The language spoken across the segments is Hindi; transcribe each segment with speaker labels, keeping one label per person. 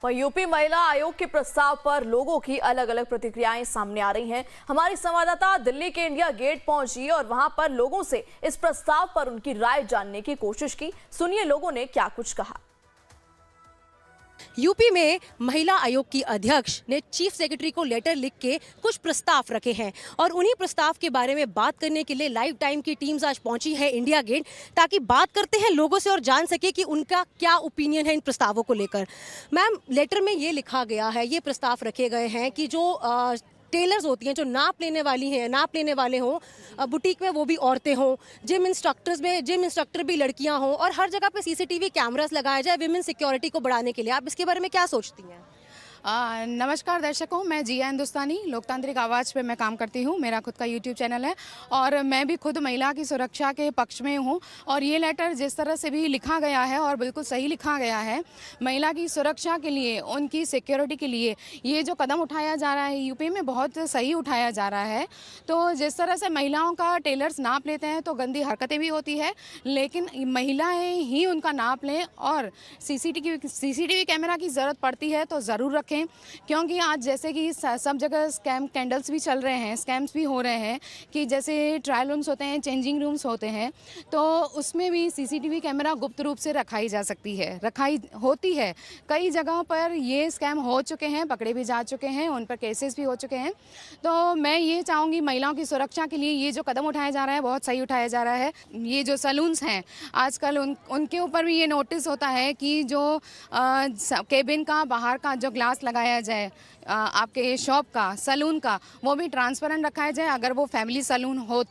Speaker 1: पर यूपी महिला आयोग के प्रस्ताव पर लोगों की अलग अलग प्रतिक्रियाएं सामने आ रही हैं। हमारी संवाददाता दिल्ली के इंडिया गेट पहुंची और वहां पर लोगों से इस प्रस्ताव पर उनकी राय जानने की कोशिश की। सुनिए लोगों ने क्या कुछ कहा।
Speaker 2: यूपी में महिला आयोग की अध्यक्ष ने चीफ सेक्रेटरी को लेटर लिख के कुछ प्रस्ताव रखे हैं और उन्हीं प्रस्ताव के बारे में बात करने के लिए लाइव टाइम की टीम्स आज पहुंची है इंडिया गेट, ताकि बात करते हैं लोगों से और जान सके कि उनका क्या ओपिनियन है इन प्रस्तावों को लेकर। मैम, लेटर में ये लिखा गया है, ये प्रस्ताव रखे गए हैं कि जो टेलर्स होती हैं, जो नाप लेने वाले हों बुटीक में, वो भी औरतें हों, जिम इंस्ट्रक्टर भी लड़कियां हों और हर जगह पे सीसीटीवी कैमरास लगाया जाए विमेन सिक्योरिटी को बढ़ाने के लिए। आप इसके बारे में क्या सोचती हैं?
Speaker 3: नमस्कार दर्शकों, मैं जिया हिंदुस्तानी लोकतांत्रिक आवाज़ पे मैं काम करती हूँ। मेरा खुद का यूट्यूब चैनल है और मैं भी खुद महिला की सुरक्षा के पक्ष में हूँ। और ये लेटर जिस तरह से भी लिखा गया है और बिल्कुल सही लिखा गया है, महिला की सुरक्षा के लिए, उनकी सिक्योरिटी के लिए ये जो कदम उठाया जा रहा है यूपी में, बहुत सही उठाया जा रहा है। तो जिस तरह से महिलाओं का टेलर्स नाप लेते हैं तो गंदी हरकतें भी होती है, लेकिन महिलाएँ ही उनका नाप लें और सीसीटीवी कैमरा की ज़रूरत पड़ती है तो ज़रूर रखें, क्योंकि आज जैसे कि सब जगह स्कैम कैंडल्स भी चल रहे हैं, स्कैम्स भी हो रहे हैं कि जैसे ट्रायल रूम्स होते हैं, चेंजिंग रूम्स होते हैं, तो उसमें भी सीसीटीवी कैमरा गुप्त रूप से रखाई जा सकती है, रखाई होती है। कई जगहों पर ये स्कैम हो चुके हैं, पकड़े भी जा चुके हैं, उन पर केसेस भी हो चुके हैं। तो मैं ये चाहूँगी महिलाओं की सुरक्षा के लिए ये जो कदम उठाया जा रहा है बहुत सही उठाया जा रहा है। ये जो सैलून्स हैं आजकल उनके ऊपर भी ये नोटिस होता है कि जो केबिन का बाहर का जो ग्लास लगाया जाए आपके शॉप का, सैलून का, वो भी ट्रांसपेरेंट रखाया जाए। अगर वो फैमिली सैलून हो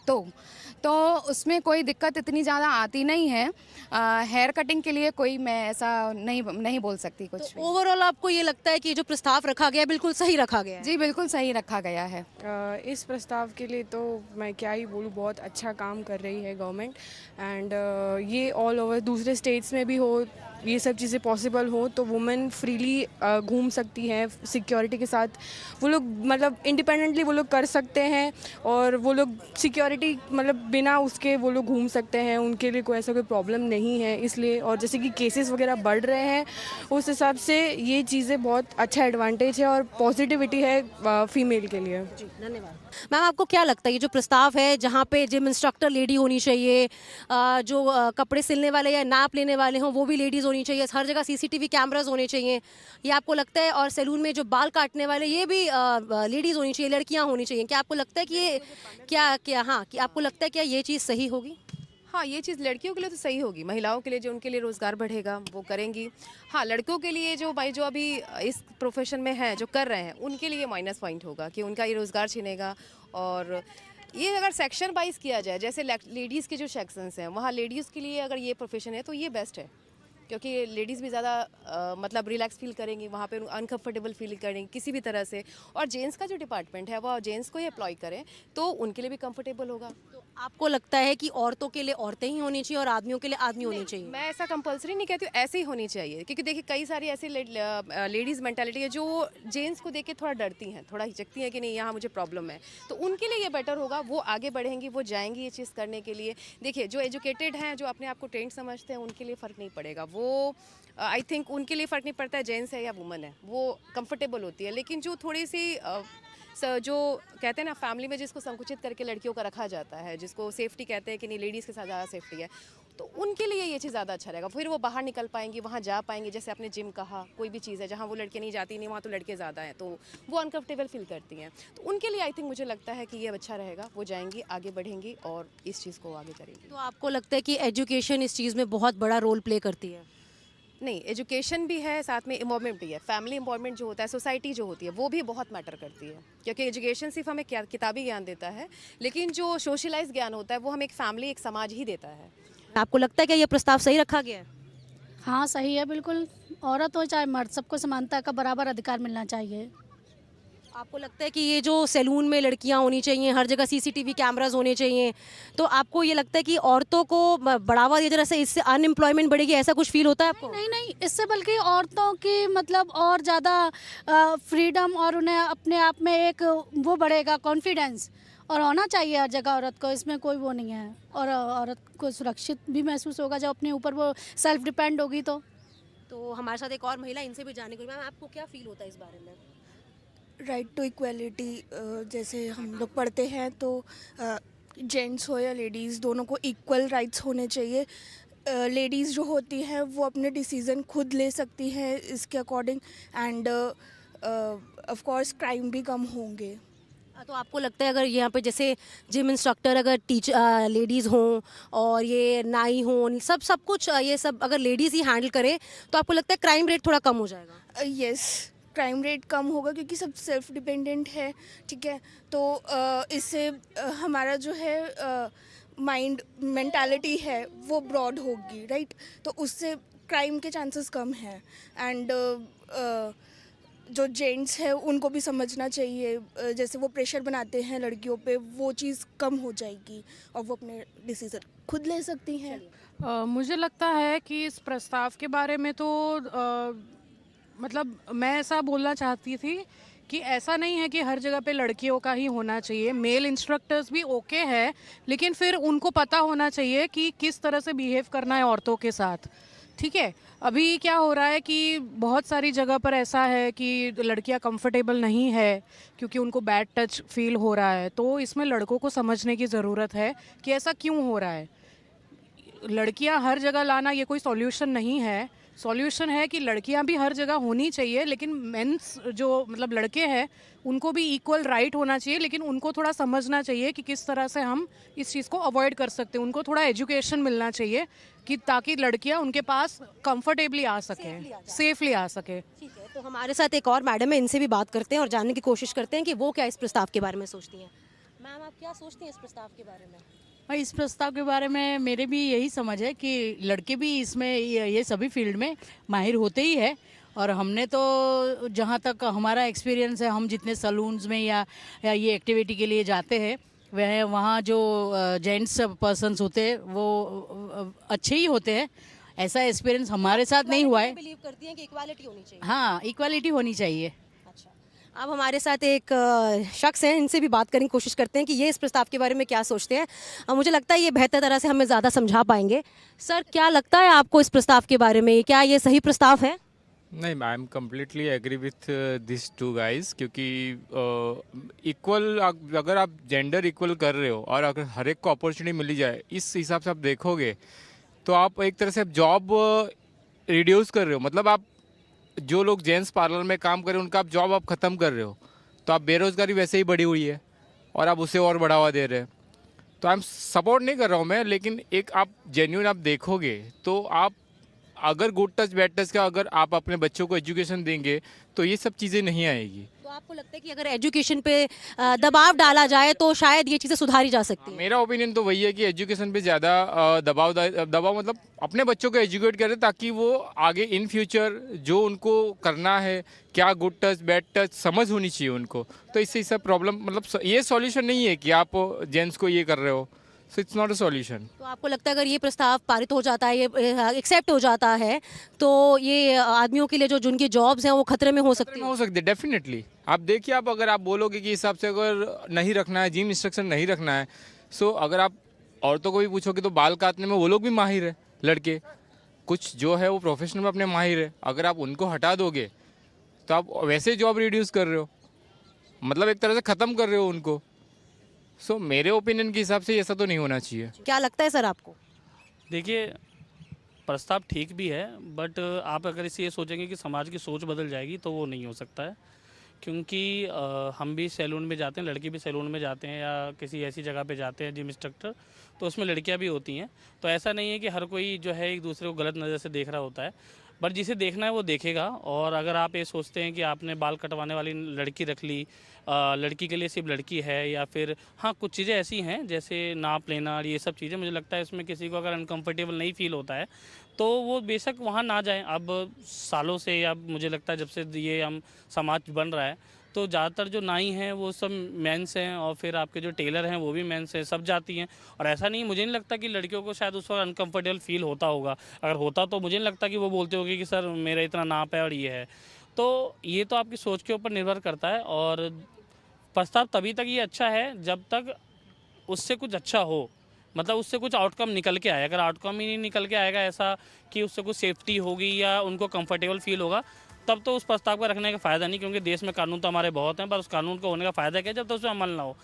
Speaker 3: तो उसमें कोई दिक्कत इतनी ज़्यादा आती नहीं है। हेयर कटिंग के लिए कोई मैं ऐसा नहीं बोल सकती कुछ।
Speaker 2: तो ओवरऑल आपको ये लगता है कि जो प्रस्ताव रखा गया है बिल्कुल सही रखा गया है?
Speaker 3: जी बिल्कुल सही रखा गया है।
Speaker 4: इस प्रस्ताव के लिए तो मैं क्या ही बोलूँ, बहुत अच्छा काम कर रही है गवर्नमेंट। एंड ये ऑल ओवर दूसरे स्टेट्स में भी हो, ये सब चीज़ें पॉसिबल हो तो वुमेन फ्रीली घूम सकती हैं सिक्योरिटी के साथ। वो लोग मतलब इंडिपेंडेंटली वो लोग कर सकते हैं और वो लोग सिक्योरिटी मतलब बिना उसके वो लोग घूम सकते हैं, उनके लिए कोई ऐसा कोई प्रॉब्लम नहीं है। इसलिए और जैसे कि केसेस वगैरह बढ़ रहे हैं, उस हिसाब से ये चीज़ें बहुत अच्छा एडवांटेज है और पॉजिटिविटी है फीमेल के लिए।
Speaker 2: जी, धन्यवाद। मैम, आपको क्या लगता है ये जो प्रस्ताव है, जहाँ पे जिम इंस्ट्रक्टर लेडी होनी चाहिए, जो कपड़े सिलने वाले या नाप लेने वाले हों वो भी लेडीज़ होनी चाहिए, हर जगह सीसीटीवी कैमरास होने चाहिए, ये आपको लगता है? और सैलून में जो बाल काटने वाले ये भी लेडीज़ होनी चाहिए, लड़कियाँ होनी चाहिए, क्या आपको लगता है कि ये कि आपको लगता है क्या ये चीज़ सही होगी?
Speaker 5: हाँ, ये चीज़ लड़कियों के लिए तो सही होगी, महिलाओं के लिए जो उनके लिए रोज़गार बढ़ेगा वो करेंगी। हाँ, लड़कों के लिए जो भाई जो अभी इस प्रोफेशन में हैं, जो कर रहे हैं, उनके लिए माइनस पॉइंट होगा कि उनका ये रोज़गार छिनेगा। और ये अगर सेक्शन वाइज किया जाए, जैसे लेडीज़ के जो सेक्शंस हैं वहाँ लेडीज़ के लिए अगर ये प्रोफेशन है तो ये बेस्ट है, क्योंकि लेडीज़ भी ज़्यादा मतलब रिलैक्स फील करेंगी, वहाँ पे अनकंफर्टेबल फील करेंगी किसी भी तरह से। और जेंट्स का जो डिपार्टमेंट है वो जेंट्स को ही अप्लॉय करें तो उनके लिए भी कंफर्टेबल होगा।
Speaker 2: तो आपको लगता है कि औरतों के लिए औरतें ही होनी चाहिए और आदमियों के लिए आदमी होनी चाहिए?
Speaker 5: मैं ऐसा कंपलसरी नहीं कहती हूँ, ऐसे ही होनी चाहिए, क्योंकि देखिए कई सारी ऐसी लेडीज़ मेंटालिटी है जो जेंट्स को देख के थोड़ा डरती हैं, थोड़ा हिचकती हैं कि नहीं यहाँ मुझे प्रॉब्लम है, तो उनके लिए ये बेटर होगा। वो आगे बढ़ेंगी, वो जाएंगी ये चीज़ करने के लिए। देखिए जो एजुकेटेड हैं, जो अपने आप को ट्रेंड समझते हैं, उनके लिए फ़र्क नहीं पड़ेगा। वो आई थिंक उनके लिए फ़र्क नहीं पड़ता है जेंट्स है या वुमन है, वो कंफर्टेबल होती है। लेकिन जो थोड़ी सी जो कहते हैं ना फैमिली में जिसको संकुचित करके लड़कियों का रखा जाता है, जिसको सेफ्टी कहते हैं कि नहीं लेडीज़ के साथ ज़्यादा सेफ्टी है, तो उनके लिए ये चीज़ ज़्यादा अच्छा रहेगा। फिर वो बाहर निकल पाएंगी, वहाँ जा पाएंगी। जैसे आपने जिम कहा, कोई भी चीज़ है जहाँ वो लड़के नहीं जाती, नहीं वहाँ तो लड़के ज़्यादा हैं, तो वो अनकंफर्टेबल फील करती हैं। तो उनके लिए आई थिंक मुझे लगता है कि ये अच्छा रहेगा, वो जाएंगी, आगे बढ़ेंगी और इस चीज़ को आगे करेंगी।
Speaker 2: तो आपको लगता है कि एजुकेशन इस चीज़ में बहुत बड़ा रोल प्ले करती है?
Speaker 5: नहीं, एजुकेशन भी है, साथ में एम्पावरमेंट भी है। फैमिली एम्पावरमेंट जो होता है, सोसाइटी जो होती है, वो भी बहुत मैटर करती है, क्योंकि एजुकेशन सिर्फ हमें क्या किताबी ज्ञान देता है, लेकिन जो सोशलाइज ज्ञान होता है वो हमें एक फैमिली, एक समाज ही देता है।
Speaker 2: आपको लगता है कि ये प्रस्ताव सही रखा गया है?
Speaker 6: हाँ, सही है बिल्कुल। औरत हो चाहे मर्द, सबको समानता का बराबर अधिकार मिलना चाहिए।
Speaker 2: आपको लगता है कि ये जो सैलून में लड़कियां होनी चाहिए, हर जगह सीसीटीवी कैमरास होने चाहिए, तो आपको ये लगता है कि औरतों को बढ़ावा दिया जा रहा है, इससे अनएम्प्लॉयमेंट बढ़ेगी, ऐसा कुछ फील होता है आपको?
Speaker 6: नहीं, इससे बल्कि औरतों की मतलब और ज़्यादा फ्रीडम और उन्हें अपने आप में एक वो बढ़ेगा कॉन्फिडेंस, और होना चाहिए हर जगह औरत को, इसमें कोई वो नहीं है। और औरत को सुरक्षित भी महसूस होगा जब अपने ऊपर वो सेल्फ डिपेंड होगी तो।
Speaker 2: तो हमारे साथ एक और महिला, इनसे भी जानने को। मैम, आपको क्या फील होता है इस बारे में?
Speaker 7: राइट टू इक्वलिटी, जैसे हम लोग पढ़ते हैं तो जेंट्स हो या लेडीज़ दोनों को इक्वल राइट्स होने चाहिए। लेडीज़ जो होती हैं वो अपने डिसीज़न खुद ले सकती हैं इसके according, end of course crime भी कम होंगे।
Speaker 2: तो आपको लगता है अगर यहाँ पे जैसे जिम इंस्ट्रक्टर अगर टीचर लेडीज़ हों और ये नाई हों, सब कुछ ये सब अगर लेडीज़ ही हैंडल करें तो आपको लगता है क्राइम रेट थोड़ा कम हो जाएगा?
Speaker 7: यस, क्राइम रेट कम होगा क्योंकि सब सेल्फ डिपेंडेंट है, ठीक है। तो इससे हमारा जो है माइंड मेंटालिटी है वो ब्रॉड होगी, राइट। तो उससे क्राइम के चांसेस कम हैं, एंड जो जेंट्स है उनको भी समझना चाहिए, जैसे वो प्रेशर बनाते हैं लड़कियों पे, वो चीज़ कम हो जाएगी और वो अपने डिसीजन खुद ले सकती हैं।
Speaker 8: मुझे लगता है कि इस प्रस्ताव के बारे में तो मतलब मैं ऐसा बोलना चाहती थी कि ऐसा नहीं है कि हर जगह पे लड़कियों का ही होना चाहिए। मेल इंस्ट्रक्टर्स भी ओके है, लेकिन फिर उनको पता होना चाहिए कि किस तरह से बिहेव करना है औरतों के साथ, ठीक है। अभी क्या हो रहा है कि बहुत सारी जगह पर ऐसा है कि लड़कियां कंफर्टेबल नहीं है क्योंकि उनको बैड टच फील हो रहा है। तो इसमें लड़कों को समझने की ज़रूरत है कि ऐसा क्यों हो रहा है। लड़कियां हर जगह लाना ये कोई सॉल्यूशन नहीं है। सॉल्यूशन है कि लड़कियां भी हर जगह होनी चाहिए, लेकिन मेंस जो मतलब लड़के हैं उनको भी इक्वल राइट होना चाहिए, लेकिन उनको थोड़ा समझना चाहिए कि किस तरह से हम इस चीज़ को अवॉइड कर सकते हैं। उनको थोड़ा एजुकेशन मिलना चाहिए कि ताकि लड़कियां उनके पास कंफर्टेबली आ सकें, सेफली आ सके।
Speaker 2: ठीक है, तो हमारे साथ एक और मैडम है, इनसे भी बात करते हैं और जानने की कोशिश करते हैं कि वो क्या इस प्रस्ताव के बारे में सोचती हैं। मैम, आप क्या सोचती हैं इस प्रस्ताव के बारे में?
Speaker 9: भाई, इस प्रस्ताव के बारे में मेरे भी यही समझ है कि लड़के भी इसमें ये सभी फील्ड में माहिर होते ही है। और हमने तो जहाँ तक हमारा एक्सपीरियंस है, हम जितने सलून्स में या ये एक्टिविटी के लिए जाते हैं वहाँ जो जेंट्स पर्सन्स होते हैं वो अच्छे ही होते हैं। ऐसा एक्सपीरियंस हमारे साथ नहीं हुआ है।
Speaker 2: बिलीव करती हैं कि इक्वालिटी होनी चाहिए?
Speaker 9: हाँ, इक्वालिटी होनी चाहिए।
Speaker 2: अच्छा, अब हमारे साथ एक शख्स हैं, इनसे भी बात करने की कोशिश करते हैं कि ये इस प्रस्ताव के बारे में क्या सोचते हैं। मुझे लगता है ये बेहतर तरह से हमें ज़्यादा समझा पाएंगे। सर, क्या लगता है आपको इस प्रस्ताव के बारे में? क्या ये सही प्रस्ताव है?
Speaker 10: नहीं, I am completely agree with this two guys, क्योंकि इक्वल अगर आप जेंडर इक्वल कर रहे हो और अगर हर एक को अपॉर्चुनिटी मिली जाए, इस हिसाब से आप देखोगे तो आप एक तरह से जॉब रिड्यूस कर रहे हो। मतलब आप जो लोग जेंट्स पार्लर में काम कर रहे हैं उनका आप जॉब आप ख़त्म कर रहे हो, तो आप बेरोज़गारी वैसे ही बढ़ी हुई है और आप उसे और बढ़ावा दे रहे हैं। तो आई एम सपोर्ट नहीं कर रहा हूँ मैं, लेकिन एक आप जेन्युइन आप देखोगे तो आप अगर गुड टच बैड टच का अगर आप अपने बच्चों को एजुकेशन देंगे तो ये सब चीज़ें नहीं आएगी।
Speaker 2: तो आपको लगता है कि अगर एजुकेशन पे दबाव डाला जाए तो शायद ये चीज़ें सुधारी जा सकती हैं?
Speaker 10: मेरा ओपिनियन तो वही है कि एजुकेशन पे ज़्यादा दबाव मतलब अपने बच्चों को एजुकेट करें ताकि वो आगे इन फ्यूचर जो उनको करना है, क्या गुड टच बैड टच समझ होनी चाहिए उनको। तो इससे सब प्रॉब्लम मतलब ये सॉल्यूशन नहीं है कि आप जेंट्स को ये कर रहे हो, so it's not a solution.
Speaker 2: तो आपको लगता है अगर ये प्रस्ताव पारित हो जाता है, ये एक्सेप्ट हो जाता है, तो ये आदमियों के लिए जो जिनकी जॉब्स हैं वो खतरे में हो सकती
Speaker 10: हो सकती है डेफिनेटली। आप देखिए, आप अगर आप बोलोगे कि हिसाब से अगर नहीं रखना है, जिम इंस्ट्रक्शन नहीं रखना है, सो अगर आप औरतों को भी पूछोगे तो बाल काटने में वो लोग भी माहिर है, लड़के कुछ जो है वो प्रोफेशनल में अपने माहिर है। अगर आप उनको हटा दोगे तो आप वैसे जॉब रिड्यूस कर रहे हो, मतलब एक तरह से ख़त्म कर रहे हो उनको। सो मेरे ओपिनियन के हिसाब से ऐसा तो नहीं होना चाहिए।
Speaker 2: क्या लगता है सर आपको?
Speaker 11: देखिए, प्रस्ताव ठीक भी है, बट आप अगर इसे ये सोचेंगे कि समाज की सोच बदल जाएगी तो वो नहीं हो सकता है। क्योंकि हम भी सैलून में जाते हैं, लड़के भी सैलून में जाते हैं या किसी ऐसी जगह पे जाते हैं जिम इंस्ट्रक्टर, तो उसमें लड़कियां भी होती हैं। तो ऐसा नहीं है कि हर कोई जो है एक दूसरे को गलत नज़र से देख रहा होता है, बट जिसे देखना है वो देखेगा। और अगर आप ये सोचते हैं कि आपने बाल कटवाने वाली लड़की रख ली, लड़की के लिए सिर्फ लड़की है, या फिर हाँ कुछ चीज़ें ऐसी हैं जैसे नाप लेना, ये सब चीज़ें, मुझे लगता है इसमें किसी को अगर अनकंफर्टेबल नहीं फील होता है तो वो बेशक वहाँ ना जाएं। अब सालों से, या मुझे लगता है जब से ये हम समाज बन रहा है, तो ज़्यादातर जो नाई हैं वो सब मेंस हैं, और फिर आपके जो टेलर हैं वो भी मेंस हैं, सब जाती हैं। और ऐसा नहीं, मुझे नहीं लगता कि लड़कियों को शायद उस वक्त अनकंफर्टेबल फील होता होगा। अगर होता तो मुझे नहीं लगता कि वो बोलते होंगे कि सर मेरा इतना नाप है और ये है। तो ये तो आपकी सोच के ऊपर निर्भर करता है। और प्रस्ताव तभी तक ये अच्छा है जब तक उससे कुछ अच्छा हो। मतलब उससे कुछ आउटकम निकल के आए। अगर आउटकम ही नहीं निकल के आएगा ऐसा कि उससे कुछ सेफ्टी होगी या उनको कंफर्टेबल फील होगा, तब तो उस प्रस्ताव का रखने का फ़ायदा नहीं, क्योंकि देश में कानून तो हमारे बहुत हैं, पर उस कानून को होने का फ़ायदा क्या जब तक उसमें अमल ना हो।